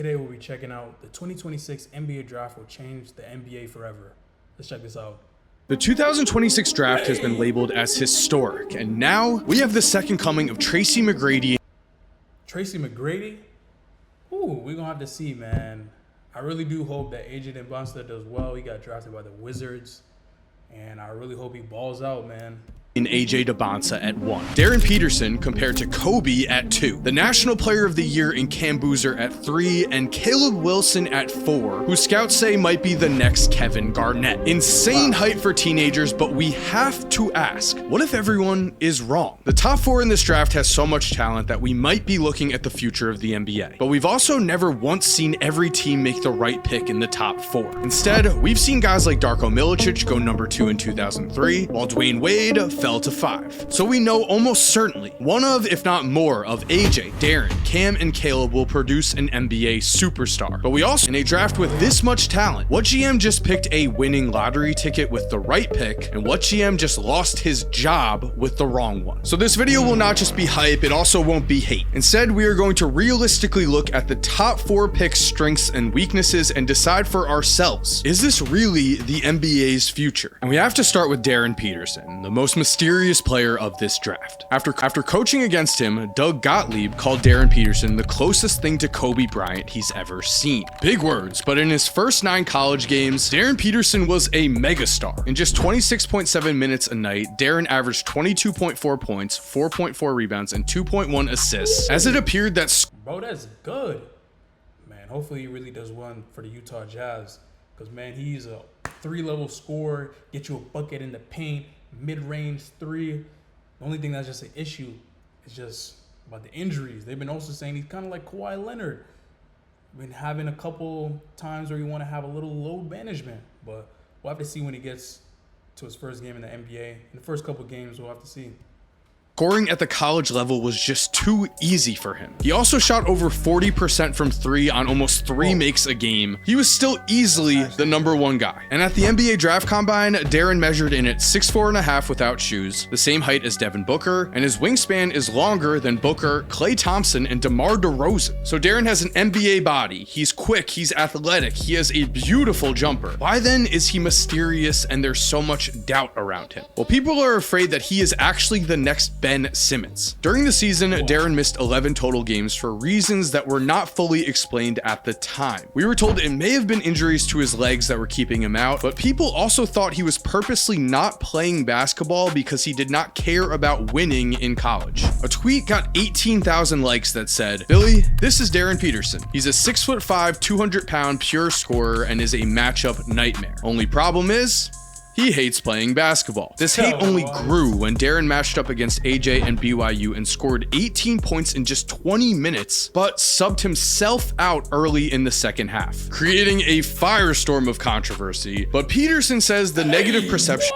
Today we'll be checking out the 2026 NBA draft will change the NBA forever. Let's check this out. The 2026 draft has been labeled as historic, and now we have the second coming of Tracy McGrady. Tracy McGrady? Ooh, we're gonna have to see, man. I really do hope that AJ Dembonsta does well. He got drafted by the Wizards, and I really hope he balls out, man. In AJ Dembonsta at 1, Darren Peterson compared to Kobe at 2, the National Player of the Year in Cam Boozer at 3, and Caleb Wilson at 4, who scouts say might be the next Kevin Garnett. Insane height for teenagers, but we have to ask, what if everyone is wrong? The top 4 in this draft has so much talent that we might be looking at the future of the NBA, but we've also never once seen every team make the right pick in the top 4. Instead, we've seen guys like Darko Milicic go number 2 in 2003, while Dwayne Wade fell to 5. So we know almost certainly one of, if not more, of AJ, Darren, Cam, and Caleb will produce an NBA superstar. But we also, in a draft with this much talent, what GM just picked a winning lottery ticket with the right pick, and what GM just lost his job with the wrong one? So this video will not just be hype, it also won't be hate. Instead, we are going to realistically look at the top 4 picks' strengths and weaknesses and decide for ourselves, is this really the NBA's future? And we have to start with Darren Peterson, the most mysterious player of this draft. After coaching against him, Doug Gottlieb called Darren Peterson the closest thing to Kobe Bryant he's ever seen. Big words, but in his first 9 college games, Darren Peterson was a megastar. In just 26.7 minutes a night, Darren averaged 22.4 points, 4.4 rebounds, and 2.1 assists, as it appeared that Bro, that's good. Man, hopefully he really does one for the Utah Jazz, because, man, he's a 3-level scorer, get you a bucket in the paint, mid-range 3. The only thing that's just an issue is just about the injuries. They've been also saying he's kind of like Kawhi Leonard. Been having a couple times where you want to have a little load management, but we'll have to see when he gets to his first game in the NBA. In the first couple games, we'll have to see. Scoring at the college level was just too easy for him. He also shot over 40% from 3 on almost 3 makes a game. He was still easily the #1 guy. And at the NBA Draft Combine, Darren measured in at 6'4.5" without shoes, the same height as Devin Booker, and his wingspan is longer than Booker, Klay Thompson, and DeMar DeRozan. So Darren has an NBA body. He's quick, he's athletic, he has a beautiful jumper. Why then is he mysterious and there's so much doubt around him? Well, people are afraid that he is actually the next Ben Simmons. During the season, Darren missed 11 total games for reasons that were not fully explained at the time. We were told it may have been injuries to his legs that were keeping him out, but people also thought he was purposely not playing basketball because he did not care about winning in college. A tweet got 18,000 likes that said, "Billy, this is Darren Peterson. He's a 6'5", 200-pound pure scorer and is a matchup nightmare. Only problem is, he hates playing basketball." This hate only grew when Darren matched up against AJ and BYU and scored 18 points in just 20 minutes, but subbed himself out early in the second half, creating a firestorm of controversy. But Peterson says the negative perception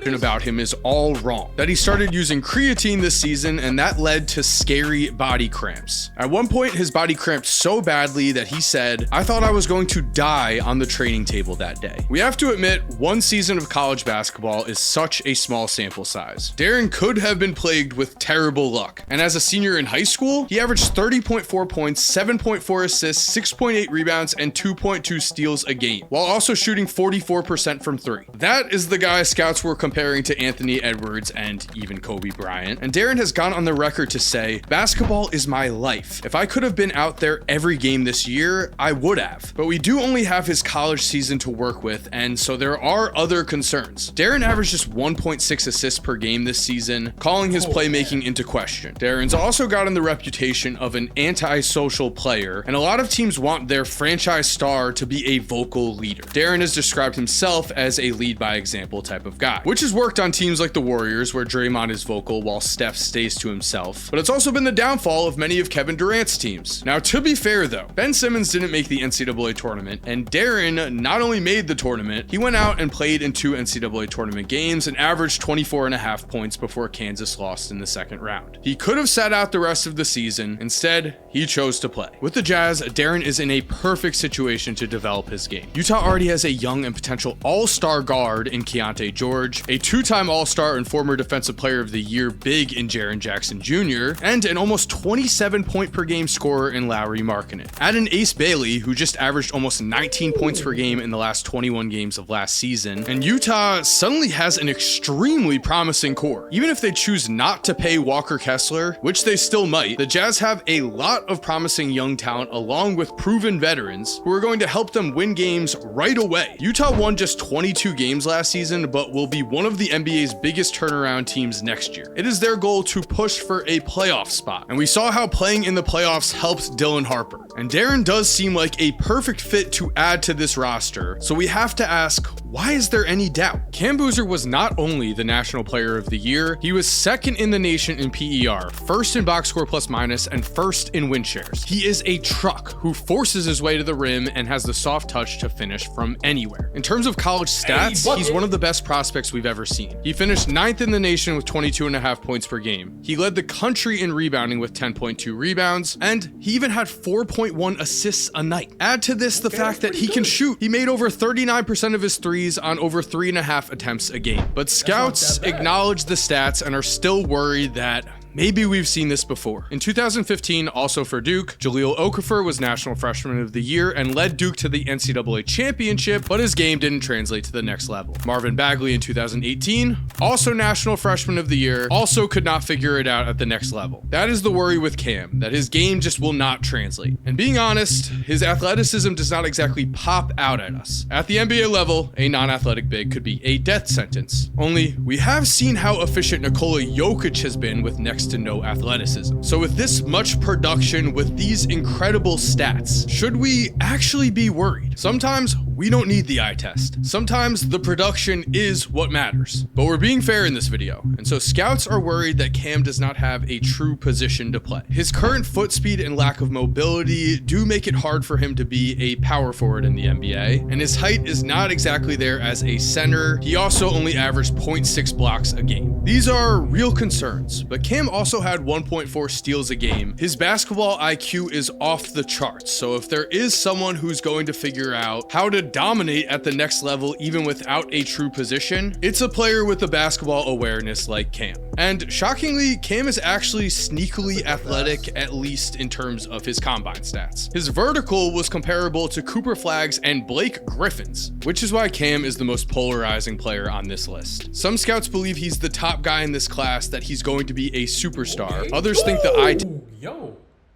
about him is all wrong, that he started using creatine this season and that led to scary body cramps. At one point, his body cramped so badly that he said, "I thought I was going to die on the training table that day." We have to admit, one season of college basketball is such a small sample size. Darren could have been plagued with terrible luck, and as a senior in high school, he averaged 30.4 points, 7.4 assists, 6.8 rebounds, and 2.2 steals a game, while also shooting 44% from 3. That is the guy scouts were comparing to Anthony Edwards and even Kobe Bryant. And Darren has gone on the record to say, "Basketball is my life. If I could have been out there every game this year, I would have." But we do only have his college season to work with, and so there are other concerns. Darren averaged just 1.6 assists per game this season, calling his playmaking into question. Darren's also gotten the reputation of an antisocial player, and a lot of teams want their franchise star to be a vocal leader. Darren has described himself as a lead by example type of guy, which has worked on teams like the Warriors, where Draymond is vocal while Steph stays to himself. But it's also been the downfall of many of Kevin Durant's teams. Now, to be fair though, Ben Simmons didn't make the NCAA tournament, and Darren not only made the tournament, he went out and played in 2 NCAA tournament games and averaged 24.5 points before Kansas lost in the second round. He could have sat out the rest of the season. Instead, he chose to play. With the Jazz, Darren is in a perfect situation to develop his game. Utah already has a young and potential all-star guard in Keontae George, George, a two-time All-Star and former Defensive Player of the Year big in Jaren Jackson Jr., and an almost 27-point-per-game scorer in Lauri Markkanen. Add in Ace Bailey, who just averaged almost 19 points per game in the last 21 games of last season, and Utah suddenly has an extremely promising core. Even if they choose not to pay Walker Kessler, which they still might, the Jazz have a lot of promising young talent along with proven veterans who are going to help them win games right away. Utah won just 22 games last season, but will be one of the NBA's biggest turnaround teams next year. It is their goal to push for a playoff spot, and we saw how playing in the playoffs helped Dylan Harper. And Darren does seem like a perfect fit to add to this roster, so we have to ask, why is there any doubt? Cam Boozer was not only the National Player of the Year, he was second in the nation in PER, first in box score plus minus, and first in win shares. He is a truck who forces his way to the rim and has the soft touch to finish from anywhere. In terms of college stats, he's one of the best prospects we've ever seen. He finished 9th in the nation with 22.5 points per game. He led the country in rebounding with 10.2 rebounds, and he even had 4.1 assists a night. Add to this the fact that he can shoot. He made over 39% of his threes on over 3.5 attempts a game. But scouts acknowledge the stats and are still worried that maybe we've seen this before. In 2015, also for Duke, Jahlil Okafor was National Freshman of the Year and led Duke to the NCAA championship, but his game didn't translate to the next level. Marvin Bagley in 2018, also National Freshman of the Year, also could not figure it out at the next level. That is the worry with Cam, that his game just will not translate. And being honest, his athleticism does not exactly pop out at us. At the NBA level, a non-athletic big could be a death sentence. Only, we have seen how efficient Nikola Jokic has been with next to no athleticism. So with this much production, with these incredible stats, should we actually be worried? Sometimes we don't need the eye test. Sometimes the production is what matters. But we're being fair in this video, and so scouts are worried that Cam does not have a true position to play. His current foot speed and lack of mobility do make it hard for him to be a power forward in the NBA, and his height is not exactly there as a center. He also only averaged 0.6 blocks a game. These are real concerns, but Cam also had 1.4 steals a game. His basketball IQ is off the charts, so if there is someone who's going to figure out how to dominate at the next level even without a true position, it's a player with the basketball awareness like Cam. And shockingly, Cam is actually sneakily athletic, at least in terms of his combine stats. His vertical was comparable to Cooper Flagg's and Blake Griffin's, which is why Cam is the most polarizing player on this list. Some scouts believe he's the top guy in this class, that he's going to be a superstar. Others think the eye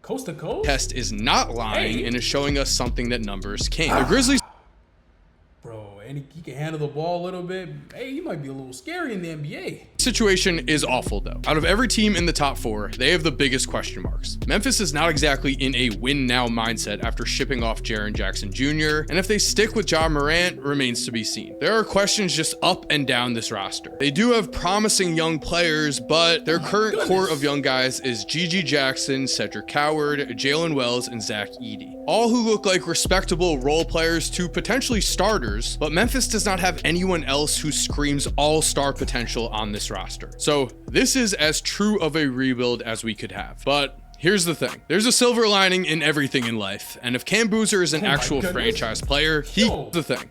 coast to coast test is not lying and is showing us something that numbers can't. The Grizzlies, and he can handle the ball a little bit. Hey, he might be a little scary in the NBA. Situation is awful though. Out of every team in the top 4, they have the biggest question marks. Memphis is not exactly in a win now mindset after shipping off Jaren Jackson Jr., and if they stick with Ja Morant remains to be seen. There are questions just up and down this roster. They do have promising young players, but their current core of young guys is Gigi Jackson, Cedric Coward, Jalen Wells, and Zach Edey. All who look like respectable role players to potentially starters, but Memphis does not have anyone else who screams all-star potential on this roster. So this is as true of a rebuild as we could have. But here's the thing. There's a silver lining in everything in life. And if Cam Boozer is an actual franchise player,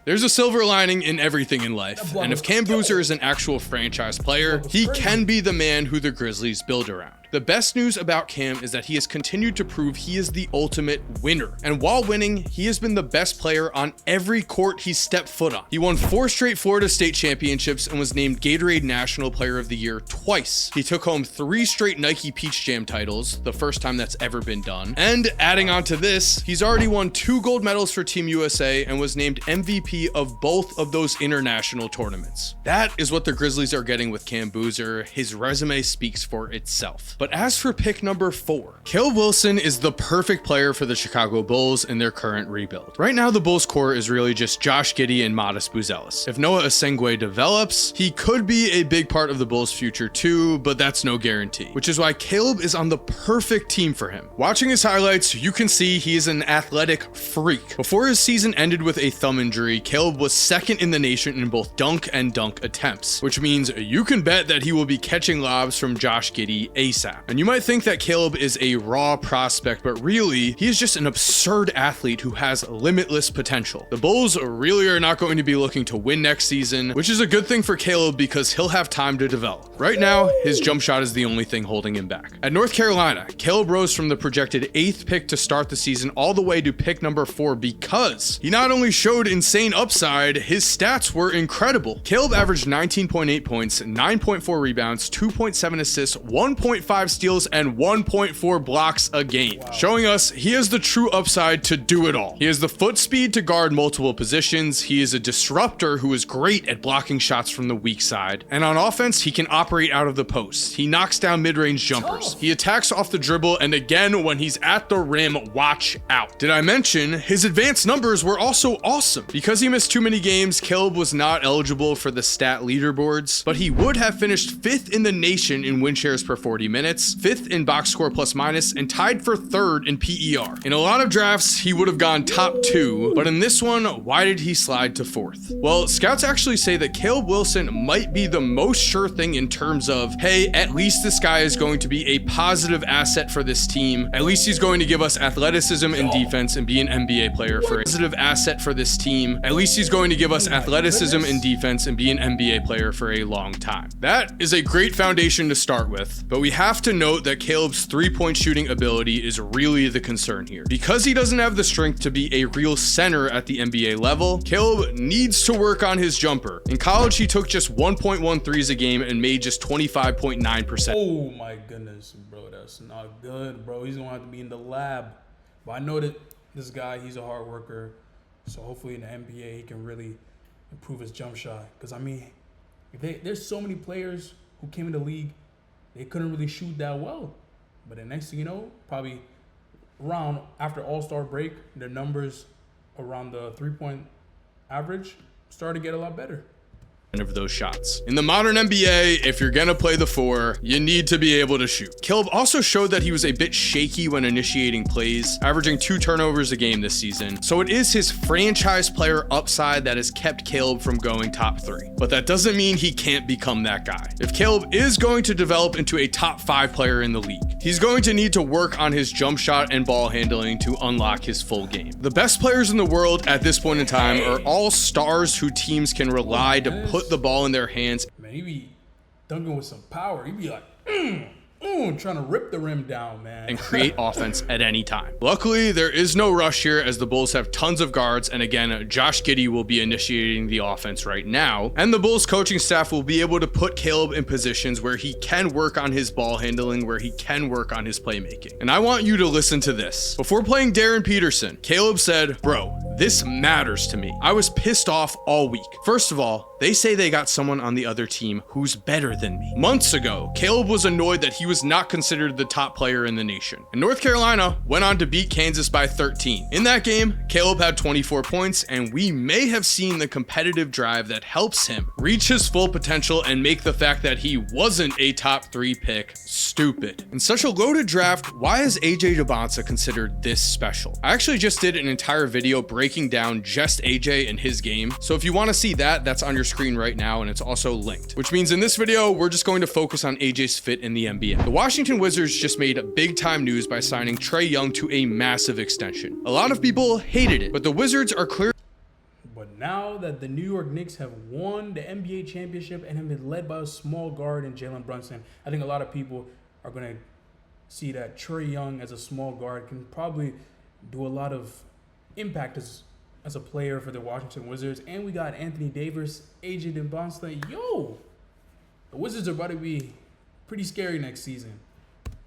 There's a silver lining in everything in life. And if Cam Boozer is an actual franchise player, he can be the man who the Grizzlies build around. The best news about Cam is that he has continued to prove he is the ultimate winner. And while winning, he has been the best player on every court he stepped foot on. He won 4 straight Florida State championships and was named Gatorade National Player of the Year twice. He took home 3 straight Nike Peach Jam titles, the first time that's ever been done. And adding on to this, he's already won 2 gold medals for Team USA and was named MVP of both of those international tournaments. That is what the Grizzlies are getting with Cam Boozer. His resume speaks for itself. But as for pick number 4, Caleb Wilson is the perfect player for the Chicago Bulls in their current rebuild. Right now, the Bulls core is really just Josh Giddey and Modest Buzelis. If Noah Osengwe develops, he could be a big part of the Bulls' future too, but that's no guarantee, which is why Caleb is on the perfect team for him. Watching his highlights, you can see he is an athletic freak. Before his season ended with a thumb injury, Caleb was second in the nation in both dunk and dunk attempts, which means you can bet that he will be catching lobs from Josh Giddey ASAP. at. And you might think that Caleb is a raw prospect, but really, he is just an absurd athlete who has limitless potential. The Bulls really are not going to be looking to win next season, which is a good thing for Caleb because he'll have time to develop. Right now, his jump shot is the only thing holding him back. At North Carolina, Caleb rose from the projected 8th pick to start the season all the way to pick number 4 because he not only showed insane upside, his stats were incredible. Caleb averaged 19.8 points, 9.4 rebounds, 2.7 assists, 1.5 steals, and 1.4 blocks a game, showing us he has the true upside to do it all. He has the foot speed to guard multiple positions. He is a disruptor who is great at blocking shots from the weak side. And on offense, he can operate out of the post. He knocks down mid-range jumpers. He attacks off the dribble, and again, when he's at the rim, watch out. Did I mention his advanced numbers were also awesome? Because he missed too many games, Caleb was not eligible for the stat leaderboards, but he would have finished 5th in the nation in win shares per 40 minutes, 5th in box score plus minus, and tied for 3rd in PER. In a lot of drafts, he would have gone top 2, but in this one, why did he slide to 4th? Well, scouts actually say that Caleb Wilson might be the most sure thing in terms of, hey, at least this guy is going to be a positive asset for this team. At least he's going to give us athleticism and defense and be an NBA player for a positive asset for this team. At least he's going to give us athleticism and defense and be an NBA player for a long time. That is a great foundation to start with, but we have to note that Caleb's three-point shooting ability is really the concern here. Because he doesn't have the strength to be a real center at the NBA level, Caleb needs to work on his jumper. In college, he took just 1.1 threes a game and made just 25.9%. Oh my goodness, bro, that's not good, bro. He's gonna have to be in the lab. But I know that this guy, he's a hard worker, so hopefully in the NBA he can really improve his jump shot. Because I mean, there's so many players who came in the league, they couldn't really shoot that well. But the next thing you know, probably around after All-Star break, their numbers around the three-point average started to get a lot better. Of those shots. In the modern NBA, if you're gonna play the 4, you need to be able to shoot. Caleb also showed that he was a bit shaky when initiating plays, averaging 2 turnovers a game this season. So it is his franchise player upside that has kept Caleb from going top 3. But that doesn't mean he can't become that guy. If Caleb is going to develop into a top 5 player in the league, he's going to need to work on his jump shot and ball handling to unlock his full game. The best players in the world at this point in time are all stars who teams can rely to put the ball in their hands. Man, he be dunking with some power. He be like, trying to rip the rim down, man. And create offense at any time. Luckily, there is no rush here as the Bulls have tons of guards. And again, Josh Giddey will be initiating the offense right now. And the Bulls coaching staff will be able to put Caleb in positions where he can work on his ball handling, where he can work on his playmaking. And I want you to listen to this. Before playing Darren Peterson, Caleb said, "Bro, this matters to me. I was pissed off all week. First of all, they say they got someone on the other team who's better than me. Months ago, Caleb was annoyed that he was not considered the top player in the nation. And North Carolina went on to beat Kansas by 13. In that game, Caleb had 24 points, and we may have seen the competitive drive that helps him reach his full potential and make the fact that he wasn't a top 3 pick stupid. In such a loaded draft, why is AJ Debonsa considered this special? I actually just did an entire video breaking down just AJ and his game. So if you want to see that, that's on your screen right now, and it's also linked. Which means in this video, we're just going to focus on AJ's fit in the NBA. The Washington Wizards just made big time news by signing Trae Young to a massive extension. A lot of people hated it, but the Wizards are clear. But now that the New York Knicks have won the NBA championship and have been led by a small guard in Jalen Brunson, I think a lot of people are going to see that Trae Young as a small guard can probably do a lot of impact as a player for the Washington Wizards. And we got Anthony Davis, AJ Debonsa. Yo, the Wizards are about to be pretty scary next season.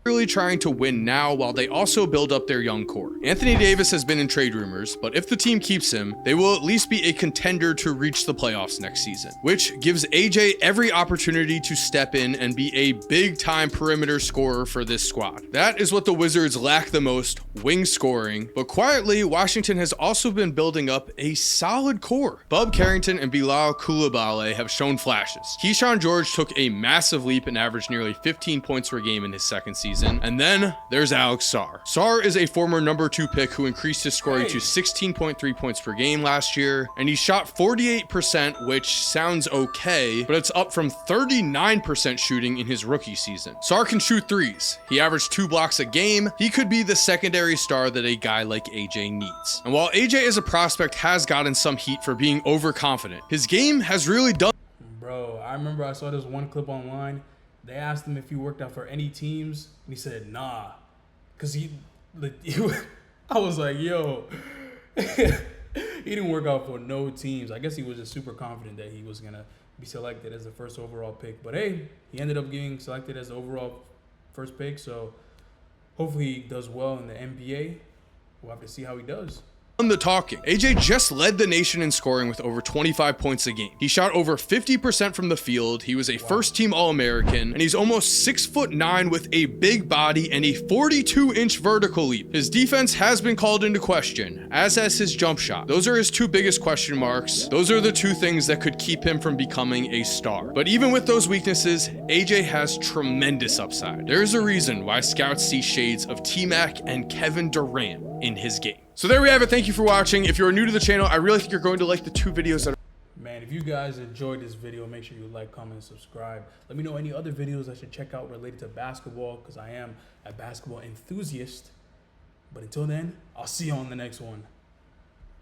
Really trying to win now while they also build up their young core. Anthony Davis has been in trade rumors, but if the team keeps him, they will at least be a contender to reach the playoffs next season, which gives AJ every opportunity to step in and be a big time perimeter scorer for this squad. That is what the Wizards lack the most, wing scoring, but quietly, Washington has also been building up a solid core. Bub Carrington and Bilal Coulibaly have shown flashes. Keyshawn George took a massive leap and averaged nearly 15 points per game in his second season. season. And then there's Alex Sarr. Sarr is a former number 2 pick who increased his scoring to 16.3 points per game last year, and he shot 48%, which sounds okay, but it's up from 39% shooting in his rookie season. Sarr can shoot threes. He averaged 2 blocks a game. He could be the secondary star that a guy like AJ needs. And while AJ as a prospect has gotten some heat for being overconfident, his game has really done. Bro, I remember I saw this one clip online. They asked him if he worked out for any teams, and he said, nah. Because I was like, yo, he didn't work out for no teams. I guess he was just super confident that he was going to be selected as the first overall pick. But hey, he ended up getting selected as the overall first pick. So hopefully he does well in the NBA. We'll have to see how he does. The talking. AJ just led the nation in scoring with over 25 points a game. He shot over 50% from the field. He was a first-team All-American, and he's almost 6'9" with a big body and a 42-inch vertical leap. His defense has been called into question, as has his jump shot. Those are his 2 biggest question marks. Those are the 2 things that could keep him from becoming a star. But even with those weaknesses, AJ has tremendous upside. There's a reason why scouts see shades of T-Mac and Kevin Durant in his game. So there we have it. Thank you for watching. If you're new to the channel, I really think you're going to like the 2 videos that are... Man, if you guys enjoyed this video, make sure you like, comment, and subscribe. Let me know any other videos I should check out related to basketball, because I am a basketball enthusiast. But until then, I'll see you on the next one.